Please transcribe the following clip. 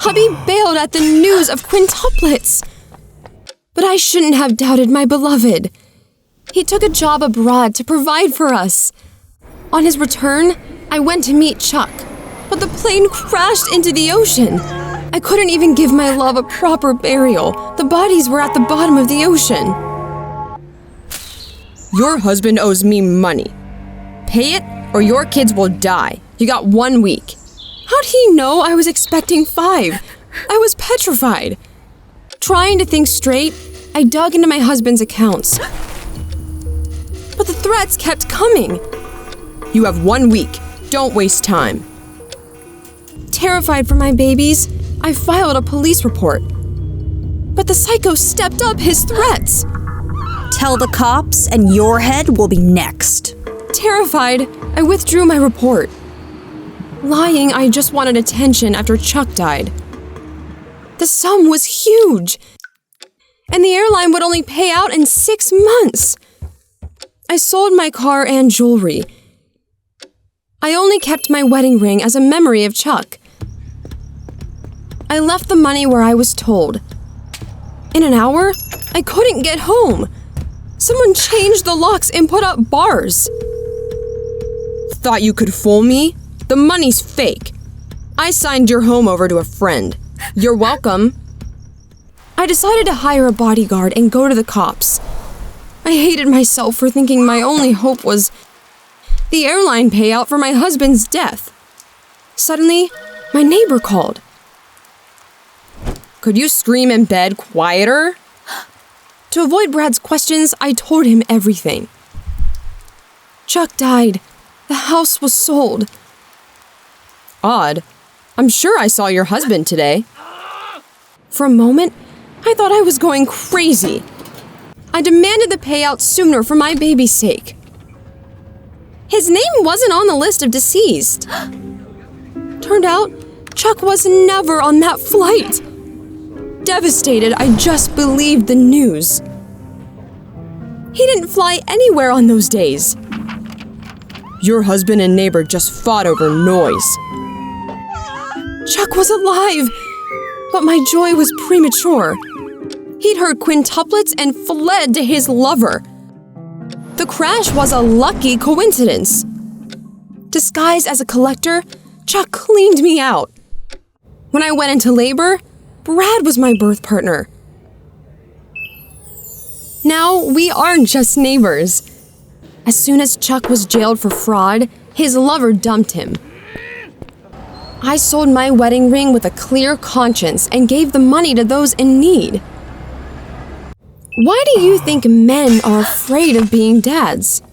Hubby bailed at the news of quintuplets. But I shouldn't have doubted my beloved. He took a job abroad to provide for us. On his return, I went to meet Chuck, but the plane crashed into the ocean. I couldn't even give my love a proper burial. The bodies were at the bottom of the ocean. Your husband owes me money. Pay it or your kids will die. You got 1 week. How'd he know I was expecting 5? I was petrified. Trying to think straight, I dug into my husband's accounts. But the threats kept coming. You have 1 week. Don't waste time. Terrified for my babies, I filed a police report. But the psycho stepped up his threats. Tell the cops and your head will be next. Terrified, I withdrew my report. Lying, I just wanted attention after Chuck died. The sum was huge, and the airline would only pay out in 6 months. I sold my car and jewelry. I only kept my wedding ring as a memory of Chuck. I left the money where I was told. In an hour, I couldn't get home. Someone changed the locks and put up bars. Thought you could fool me? The money's fake. I signed your home over to a friend. You're welcome. I decided to hire a bodyguard and go to the cops. I hated myself for thinking my only hope was the airline payout for my husband's death. Suddenly, my neighbor called. Could you scream in bed quieter? To avoid Brad's questions, I told him everything. Chuck died. The house was sold. Odd. I'm sure I saw your husband today. For a moment, I thought I was going crazy. I demanded the payout sooner for my baby's sake. His name wasn't on the list of deceased. Turned out, Chuck was never on that flight. Devastated, I just believed the news. He didn't fly anywhere on those days. Your husband and neighbor just fought over noise. Chuck was alive, but my joy was premature. He'd heard quintuplets and fled to his lover. The crash was a lucky coincidence. Disguised as a collector, Chuck cleaned me out. When I went into labor, Brad was my birth partner. Now we aren't just neighbors. As soon as Chuck was jailed for fraud, his lover dumped him. I sold my wedding ring with a clear conscience and gave the money to those in need. Why do you think men are afraid of being dads?